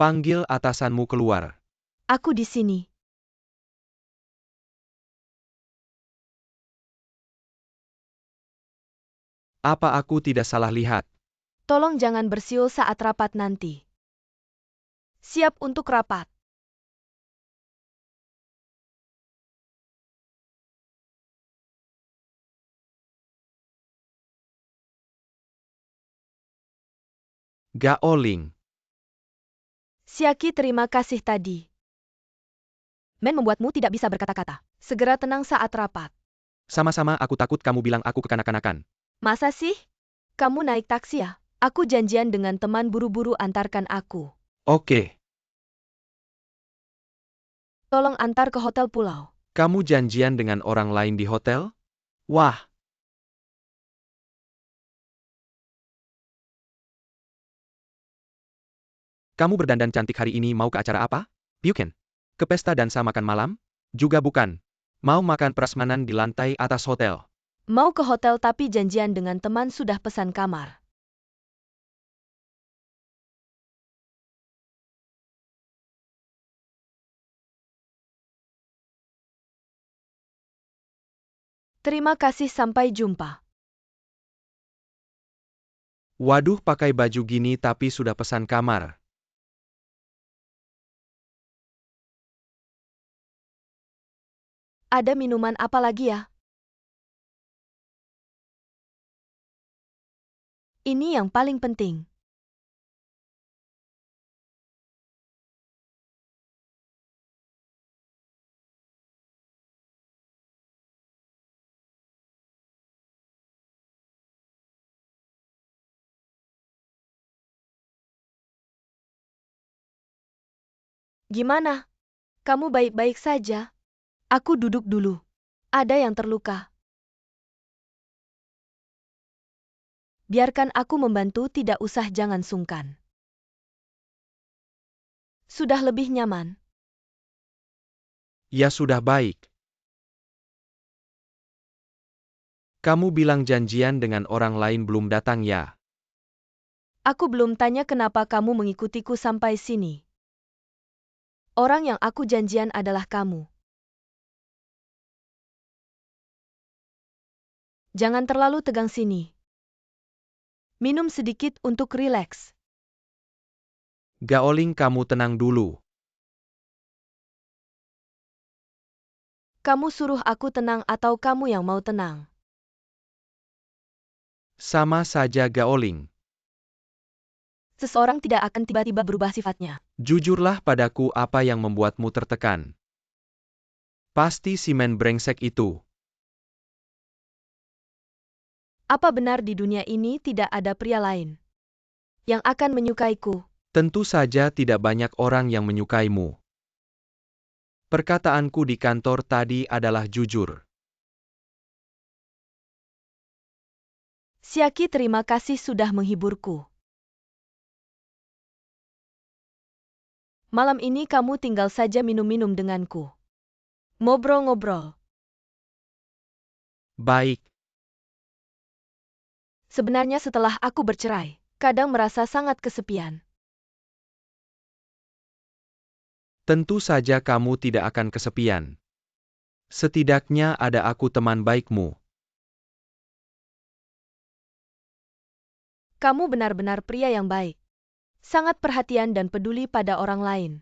Panggil atasanmu keluar. Aku di sini. Apa aku tidak salah lihat? Tolong jangan bersiul saat rapat nanti. Siap untuk rapat. Gaoling. Siaki, terima kasih tadi. Men membuatmu tidak bisa berkata-kata. Segera tenang saat rapat. Sama-sama, aku takut kamu bilang aku kekanak-kanakan. Masa sih? Kamu naik taksi ya? Aku janjian dengan teman buru-buru antarkan aku. Oke, Tolong antar ke hotel pulau. kamu janjian dengan orang lain di hotel? Wah, kamu berdandan cantik hari ini, mau ke acara apa? Bukan. Ke pesta dansa makan malam? Juga bukan. Mau makan prasmanan di lantai atas hotel. Mau ke hotel tapi janjian dengan teman sudah pesan kamar. Terima kasih, sampai jumpa. Waduh, pakai baju gini tapi sudah pesan kamar. Ada minuman apa lagi ya? Ini yang paling penting. Gimana? Kamu baik-baik saja? Aku duduk dulu. Ada yang terluka. Biarkan aku membantu, tidak usah, jangan sungkan. Sudah lebih nyaman. Ya sudah baik. Kamu bilang janjian dengan orang lain belum datang ya? Aku belum tanya kenapa kamu mengikutiku sampai sini. Orang yang aku janjian adalah kamu. Jangan terlalu tegang sini. Minum sedikit untuk rileks. Gaoling, kamu tenang dulu. Kamu suruh aku tenang atau kamu yang mau tenang? Sama saja Gaoling. Seseorang tidak akan tiba-tiba berubah sifatnya. Jujurlah padaku, apa yang membuatmu tertekan. Pasti si men brengsek itu. Apa benar di dunia ini tidak ada pria lain yang akan menyukaiku? Tentu saja tidak banyak orang yang menyukaimu. Perkataanku di kantor tadi adalah jujur. Siaki, terima kasih sudah menghiburku. Malam ini kamu tinggal saja minum-minum denganku. Ngobrol-ngobrol. Baik. Sebenarnya setelah aku bercerai, kadang merasa sangat kesepian. Tentu saja kamu tidak akan kesepian. Setidaknya ada aku, teman baikmu. Kamu benar-benar pria yang baik. Sangat perhatian dan peduli pada orang lain.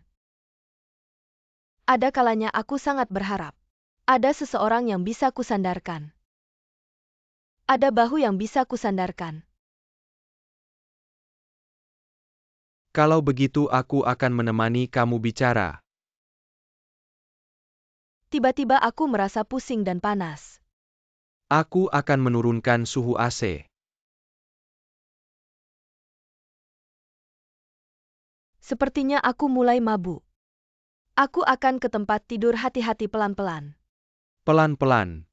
Ada kalanya aku sangat berharap ada seseorang yang bisa kusandarkan. Ada bahu yang bisa kusandarkan. Kalau begitu aku akan menemani kamu bicara. Tiba-tiba aku merasa pusing dan panas. Aku akan menurunkan suhu AC. Sepertinya aku mulai mabuk. Aku akan ke tempat tidur, hati-hati, pelan-pelan. Pelan-pelan.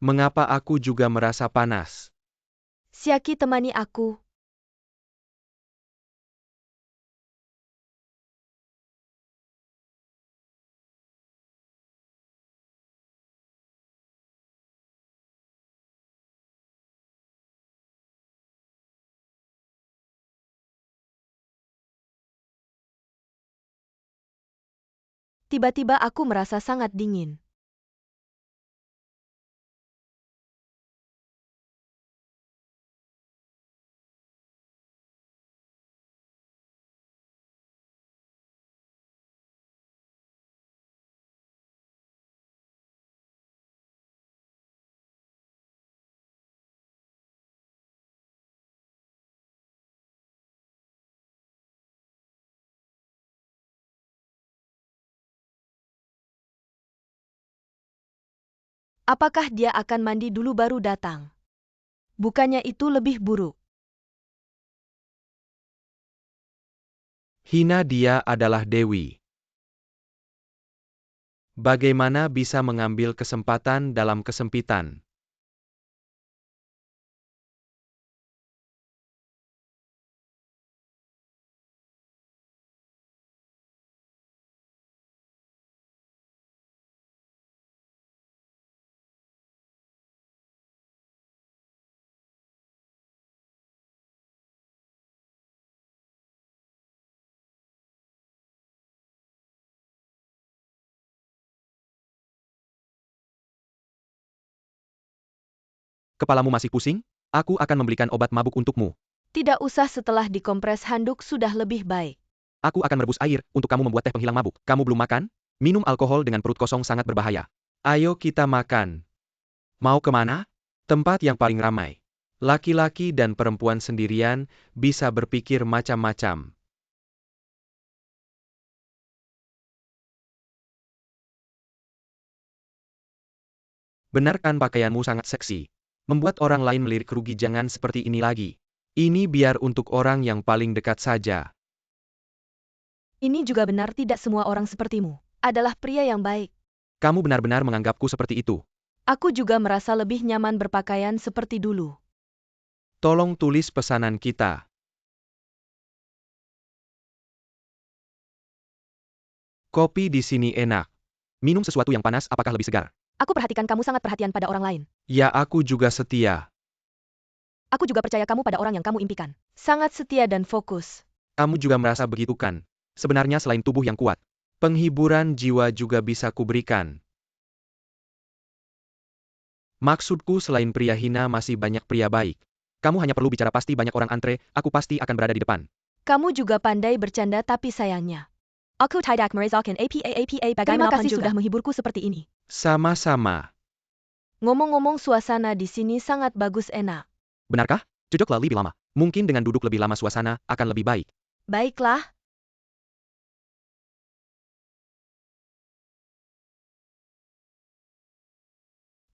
Mengapa aku juga merasa panas? Siaki, temani aku. Tiba-tiba aku merasa sangat dingin. Apakah dia akan mandi dulu baru datang? Bukannya itu lebih buruk? Hina, dia adalah Dewi. Bagaimana bisa mengambil kesempatan dalam kesempitan? Kepalamu masih pusing? Aku akan membelikan obat mabuk untukmu. Tidak usah, setelah dikompres handuk sudah lebih baik. Aku akan merebus air untuk kamu membuat teh penghilang mabuk. Kamu belum makan? Minum alkohol dengan perut kosong sangat berbahaya. Ayo kita makan. Mau kemana? Tempat yang paling ramai. Laki-laki dan perempuan sendirian bisa berpikir macam-macam. Benarkan pakaianmu sangat seksi? Membuat orang lain melirik rugi. Jangan seperti ini lagi. Ini biar untuk orang yang paling dekat saja. Ini juga benar, tidak semua orang sepertimu adalah pria yang baik. Kamu benar-benar menganggapku seperti itu. Aku juga merasa lebih nyaman berpakaian seperti dulu. Tolong tulis pesanan kita. Kopi di sini enak. Minum sesuatu yang panas, apakah lebih segar? Aku perhatikan kamu sangat perhatian pada orang lain. Ya, aku juga setia. Aku juga percaya kamu pada orang yang kamu impikan. Sangat setia dan fokus. Kamu juga merasa begitu kan? Sebenarnya selain tubuh yang kuat, penghiburan jiwa juga bisa kuberikan. Maksudku, selain pria hina masih banyak pria baik. Kamu hanya perlu bicara, pasti banyak orang antre, aku pasti akan berada di depan. Kamu juga pandai bercanda, tapi sayangnya aku tidak merasakan apa. Terima kasih sudah menghiburku seperti ini. Sama-sama. Ngomong-ngomong, suasana di sini sangat bagus, enak. Benarkah? Cocoklah lebih lama. Mungkin dengan duduk lebih lama suasana akan lebih baik. Baiklah.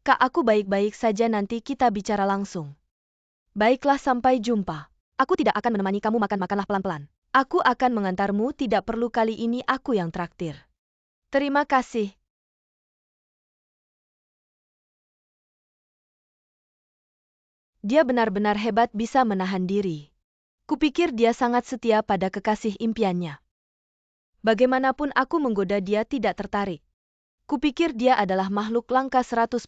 Kak, aku baik-baik saja, nanti kita bicara langsung. Baiklah, sampai jumpa. Aku tidak akan menemani kamu makan, makanlah pelan-pelan. Aku akan mengantarmu, tidak perlu, kali ini aku yang traktir. Terima kasih. Dia benar-benar hebat, bisa menahan diri. Kupikir dia sangat setia pada kekasih impiannya. Bagaimanapun aku menggoda dia tidak tertarik. Kupikir dia adalah makhluk langka 100%.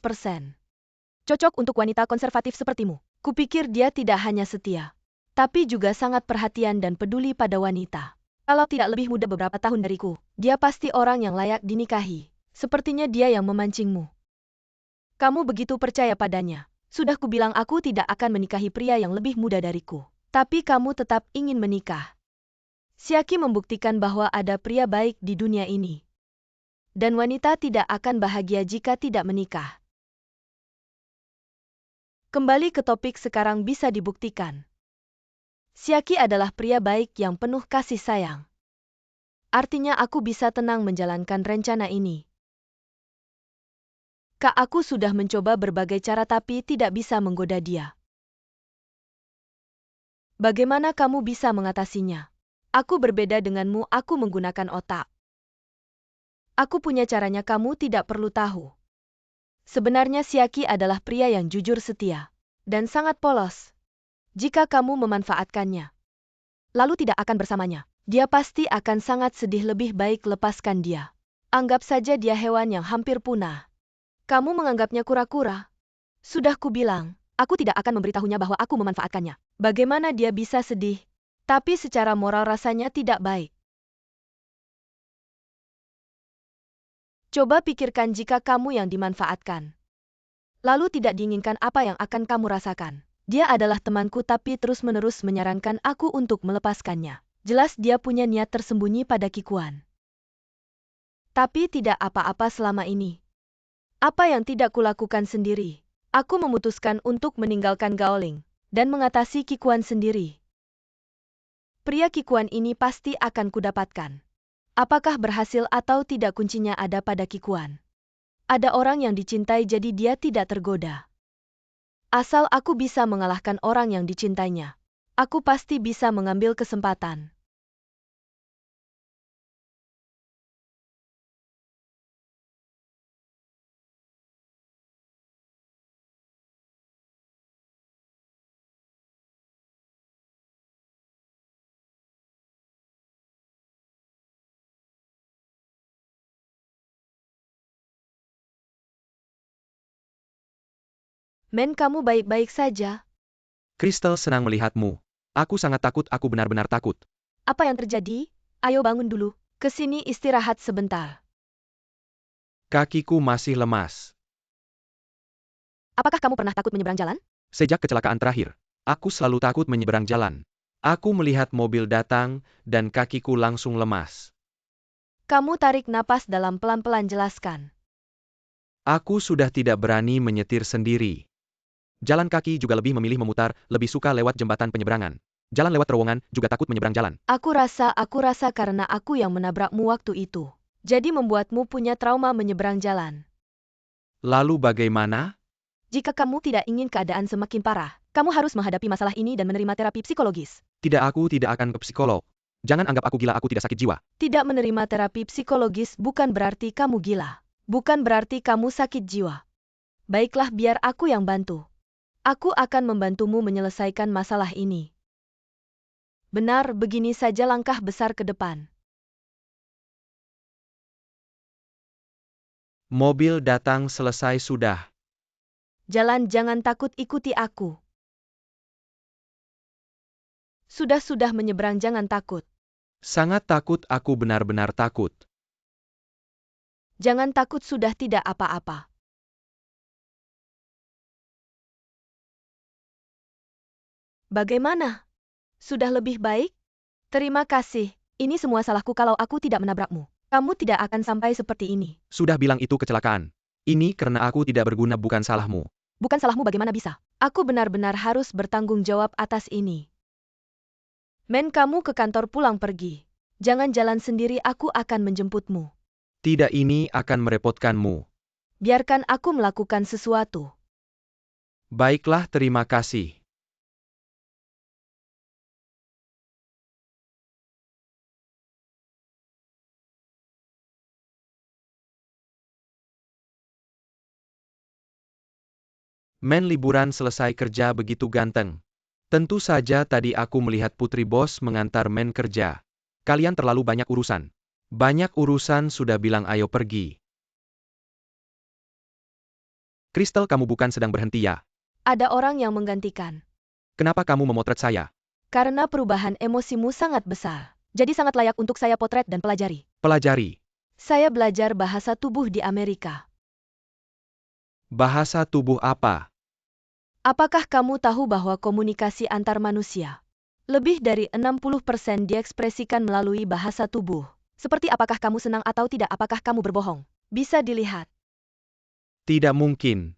Cocok untuk wanita konservatif sepertimu. Kupikir dia tidak hanya setia, tapi juga sangat perhatian dan peduli pada wanita. Kalau tidak lebih muda beberapa tahun dariku, dia pasti orang yang layak dinikahi. Sepertinya dia yang memancingmu. Kamu begitu percaya padanya. Sudah kubilang aku tidak akan menikahi pria yang lebih muda dariku. Tapi kamu tetap ingin menikah. Siaki membuktikan bahwa ada pria baik di dunia ini. Dan wanita tidak akan bahagia jika tidak menikah. Kembali ke topik, sekarang bisa dibuktikan. Siaki adalah pria baik yang penuh kasih sayang. Artinya aku bisa tenang menjalankan rencana ini. Kak, aku sudah mencoba berbagai cara tapi tidak bisa menggoda dia. Bagaimana kamu bisa mengatasinya? Aku berbeda denganmu, aku menggunakan otak. Aku punya caranya, kamu tidak perlu tahu. Sebenarnya Siaki adalah pria yang jujur, setia, dan sangat polos. Jika kamu memanfaatkannya, lalu tidak akan bersamanya, dia pasti akan sangat sedih. Lebih baik lepaskan dia. Anggap saja dia hewan yang hampir punah. Kamu menganggapnya kura-kura. Sudah kubilang, aku tidak akan memberitahunya bahwa aku memanfaatkannya. Bagaimana dia bisa sedih? Tapi secara moral rasanya tidak baik. Coba pikirkan jika kamu yang dimanfaatkan. Lalu tidak diinginkan apa yang akan kamu rasakan. Dia adalah temanku tapi terus-menerus menyarankan aku untuk melepaskannya. Jelas dia punya niat tersembunyi pada Kikuan. Tapi tidak apa-apa selama ini. Apa yang tidak kulakukan sendiri? Aku memutuskan untuk meninggalkan Gaoling dan mengatasi Kikuan sendiri. Pria Kikuan ini pasti akan kudapatkan. Apakah berhasil atau tidak kuncinya ada pada Kikuan. Ada orang yang dicintai jadi dia tidak tergoda. Asal aku bisa mengalahkan orang yang dicintainya, aku pasti bisa mengambil kesempatan. Men, kamu baik-baik saja. Crystal senang melihatmu. Aku sangat takut, aku benar-benar takut. Apa yang terjadi? Ayo bangun dulu. Kesini istirahat sebentar. Kakiku masih lemas. Apakah kamu pernah takut menyeberang jalan? Sejak kecelakaan terakhir, aku selalu takut menyeberang jalan. Aku melihat mobil datang, dan kakiku langsung lemas. Kamu tarik napas dalam pelan-pelan, jelaskan. Aku sudah tidak berani menyetir sendiri. Jalan kaki juga lebih memilih memutar, lebih suka lewat jembatan penyeberangan. Jalan lewat terowongan, juga takut menyeberang jalan. Aku rasa karena aku yang menabrakmu waktu itu. Jadi membuatmu punya trauma menyeberang jalan. Lalu bagaimana? Jika kamu tidak ingin keadaan semakin parah, kamu harus menghadapi masalah ini dan menerima terapi psikologis. Tidak, aku tidak akan ke psikolog. Jangan anggap aku gila, aku tidak sakit jiwa. Tidak menerima terapi psikologis bukan berarti kamu gila. Bukan berarti kamu sakit jiwa. Baiklah, biar aku yang bantu. Aku akan membantumu menyelesaikan masalah ini. Benar, begini saja langkah besar ke depan. Mobil datang, selesai sudah. Jalan, jangan takut, ikuti aku. Sudah menyeberang, jangan takut. Sangat takut, aku benar-benar takut. Jangan takut, sudah tidak apa-apa. Bagaimana? Sudah lebih baik? Terima kasih. Ini semua salahku kalau aku tidak menabrakmu. Kamu tidak akan sampai seperti ini. Sudah bilang itu kecelakaan. Ini karena aku tidak berguna, bukan salahmu. Bukan salahmu, bagaimana bisa? Aku benar-benar harus bertanggung jawab atas ini. Men, kamu ke kantor, pulang pergi. Jangan jalan sendiri, aku akan menjemputmu. Tidak, ini akan merepotkanmu. Biarkan aku melakukan sesuatu. Baiklah, terima kasih. Men, liburan selesai kerja begitu ganteng. Tentu saja tadi aku melihat Putri Bos mengantar Men kerja. Kalian terlalu banyak urusan. Banyak urusan, sudah bilang ayo pergi. Crystal, kamu bukan sedang berhenti ya? Ada orang yang menggantikan. Kenapa kamu memotret saya? Karena perubahan emosimu sangat besar. Jadi sangat layak untuk saya potret dan pelajari. Pelajari. Saya belajar bahasa tubuh di Amerika. Bahasa tubuh apa? Apakah kamu tahu bahwa komunikasi antar manusia lebih dari 60% diekspresikan melalui bahasa tubuh? Seperti apakah kamu senang atau tidak, apakah kamu berbohong? Bisa dilihat. Tidak mungkin.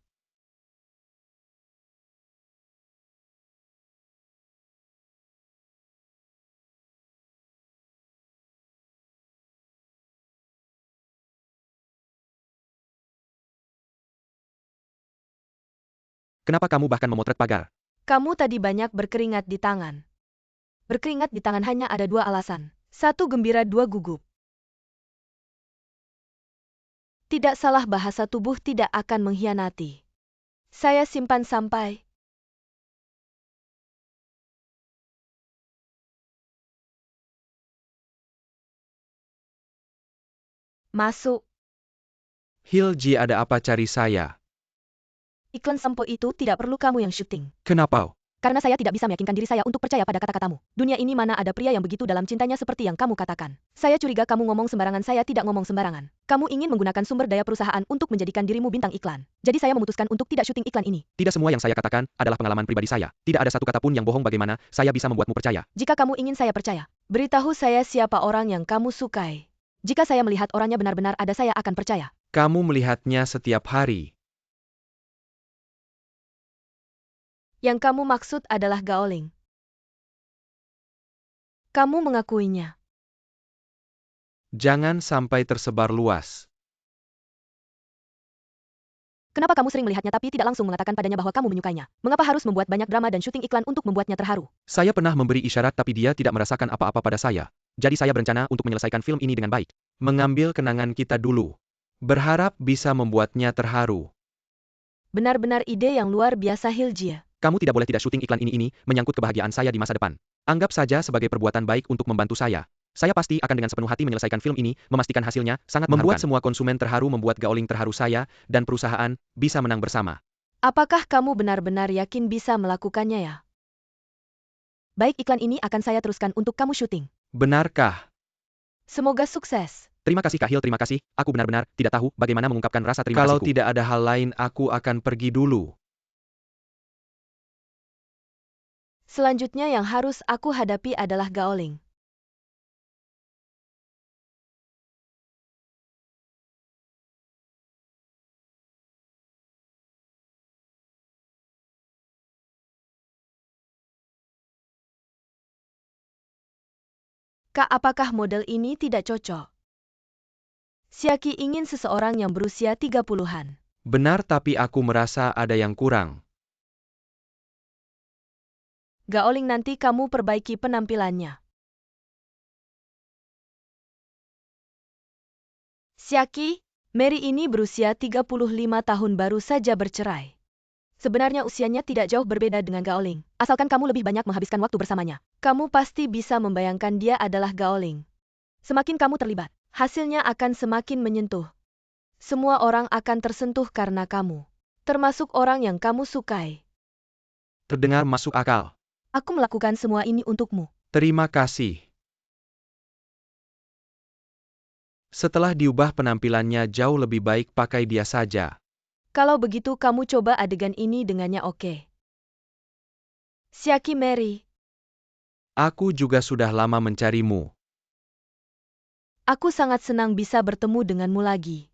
Kenapa kamu bahkan memotret pagar? Kamu tadi banyak berkeringat di tangan. Berkeringat di tangan hanya ada dua alasan. Satu gembira, dua gugup. Tidak salah, bahasa tubuh tidak akan mengkhianati. Saya simpan sampai masuk. Hilji, ada apa cari saya? Iklan sampo itu tidak perlu kamu yang syuting. Kenapa? Karena saya tidak bisa meyakinkan diri saya untuk percaya pada kata-katamu. Dunia ini mana ada pria yang begitu dalam cintanya seperti yang kamu katakan. Saya curiga kamu ngomong sembarangan, saya tidak ngomong sembarangan. Kamu ingin menggunakan sumber daya perusahaan untuk menjadikan dirimu bintang iklan. Jadi saya memutuskan untuk tidak syuting iklan ini. Tidak semua yang saya katakan adalah pengalaman pribadi saya. Tidak ada satu kata pun yang bohong. Bagaimana saya bisa membuatmu percaya? Jika kamu ingin saya percaya, beritahu saya siapa orang yang kamu sukai. Jika saya melihat orangnya benar-benar ada, saya akan percaya. Kamu melihatnya setiap hari. Yang kamu maksud adalah Gaoling. Kamu mengakuinya. Jangan sampai tersebar luas. Kenapa kamu sering melihatnya tapi tidak langsung mengatakan padanya bahwa kamu menyukainya? Mengapa harus membuat banyak drama dan syuting iklan untuk membuatnya terharu? Saya pernah memberi isyarat tapi dia tidak merasakan apa-apa pada saya. Jadi saya berencana untuk menyelesaikan film ini dengan baik. Mengambil kenangan kita dulu. Berharap bisa membuatnya terharu. Benar-benar ide yang luar biasa, Hiljie. Kamu tidak boleh tidak syuting iklan ini menyangkut kebahagiaan saya di masa depan. Anggap saja sebagai perbuatan baik untuk membantu saya. Saya pasti akan dengan sepenuh hati menyelesaikan film ini, memastikan hasilnya sangat membuat semua konsumen terharu, membuat Gaoling terharu, saya dan perusahaan bisa menang bersama. Apakah kamu benar-benar yakin bisa melakukannya ya? Baik, iklan ini akan saya teruskan untuk kamu syuting. Benarkah? Semoga sukses. Terima kasih Kak Hil, terima kasih. Aku benar-benar tidak tahu bagaimana mengungkapkan rasa terima kasihku. Kalau tidak ada hal lain, aku akan pergi dulu. Selanjutnya yang harus aku hadapi adalah Gaoling. Kak, apakah model ini tidak cocok? Siaki ingin seseorang yang berusia 30-an. Benar, tapi aku merasa ada yang kurang. Gaoling, nanti kamu perbaiki penampilannya. Siaki, Mary ini berusia 35 tahun, baru saja bercerai. Sebenarnya usianya tidak jauh berbeda dengan Gaoling. Asalkan kamu lebih banyak menghabiskan waktu bersamanya. Kamu pasti bisa membayangkan dia adalah Gaoling. Semakin kamu terlibat, hasilnya akan semakin menyentuh. Semua orang akan tersentuh karena kamu. Termasuk orang yang kamu sukai. Terdengar masuk akal. Aku melakukan semua ini untukmu. Terima kasih. Setelah diubah penampilannya jauh lebih baik, pakai dia saja. Kalau begitu kamu coba adegan ini dengannya, oke? Siaki, Mary. Aku juga sudah lama mencarimu. Aku sangat senang bisa bertemu denganmu lagi.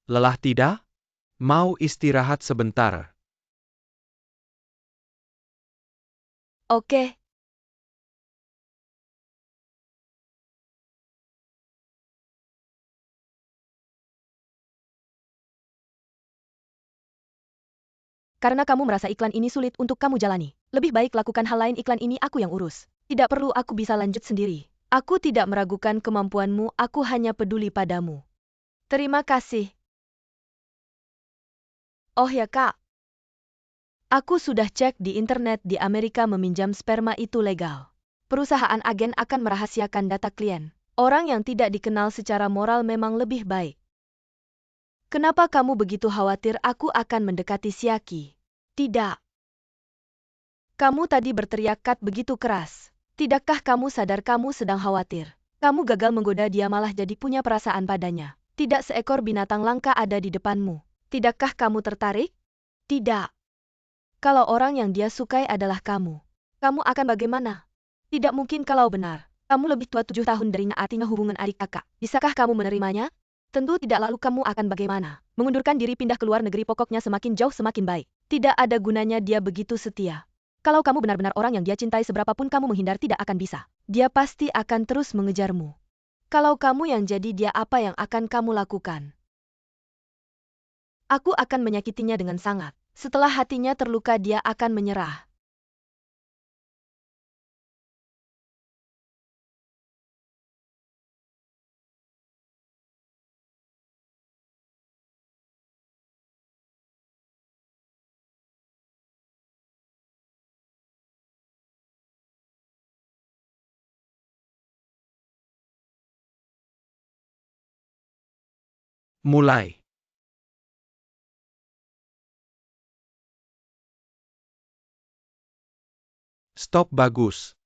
Lelah tidak? Mau istirahat sebentar? Oke. Karena kamu merasa iklan ini sulit untuk kamu jalani. Lebih baik lakukan hal lain, iklan ini aku yang urus. Tidak perlu, aku bisa lanjut sendiri. Aku tidak meragukan kemampuanmu, aku hanya peduli padamu. Terima kasih. Oh ya Kak. Aku sudah cek di internet, di Amerika meminjam sperma itu legal. Perusahaan agen akan merahasiakan data klien. Orang yang tidak dikenal secara moral memang lebih baik. Kenapa kamu begitu khawatir aku akan mendekati Siaki? Tidak. Kamu tadi berteriak Kat begitu keras. Tidakkah kamu sadar kamu sedang khawatir? Kamu gagal menggoda dia, malah jadi punya perasaan padanya. Tidak seekor binatang langka ada di depanmu. Tidakkah kamu tertarik? Tidak. Kalau orang yang dia sukai adalah kamu, kamu akan bagaimana? Tidak mungkin kalau benar. Kamu lebih tua 7 tahun darinya, artinya hubungan adik kakak. Bisakah kamu menerimanya? Tentu tidak, lalu kamu akan bagaimana? Mengundurkan diri, pindah ke luar negeri, pokoknya semakin jauh semakin baik. Tidak ada gunanya dia begitu setia. Kalau kamu benar-benar orang yang dia cintai, seberapapun kamu menghindar tidak akan bisa. Dia pasti akan terus mengejarmu. Kalau kamu yang jadi dia, apa yang akan kamu lakukan? Aku akan menyakitinya dengan sangat. Setelah hatinya terluka, dia akan menyerah. Mulai. Stop bagus.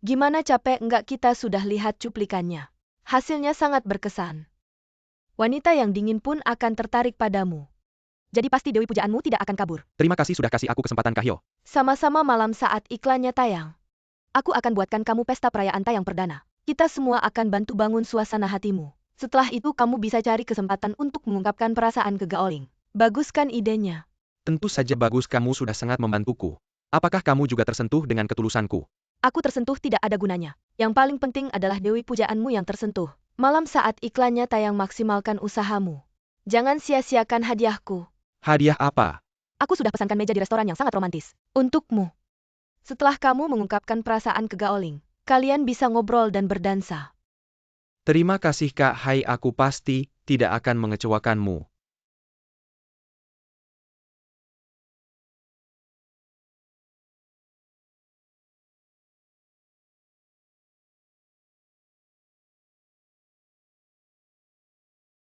Gimana capek enggak kita sudah lihat cuplikannya. Hasilnya sangat berkesan. Wanita yang dingin pun akan tertarik padamu. Jadi pasti Dewi pujaanmu tidak akan kabur. Terima kasih sudah kasih aku kesempatan Kak Hyo. Sama-sama malam saat iklannya tayang. Aku akan buatkan kamu pesta perayaan tayang perdana. Kita semua akan bantu bangun suasana hatimu. Setelah itu kamu bisa cari kesempatan untuk mengungkapkan perasaan ke Gaoling. Bagus kan idenya? Tentu saja bagus, kamu sudah sangat membantuku. Apakah kamu juga tersentuh dengan ketulusanku? Aku tersentuh tidak ada gunanya. Yang paling penting adalah Dewi pujaanmu yang tersentuh. Malam saat iklannya tayang, maksimalkan usahamu. Jangan sia-siakan hadiahku. Hadiah apa? Aku sudah pesankan meja di restoran yang sangat romantis. Untukmu. Setelah kamu mengungkapkan perasaan ke Gaoling, kalian bisa ngobrol dan berdansa. Terima kasih Kak Hai, aku pasti tidak akan mengecewakanmu.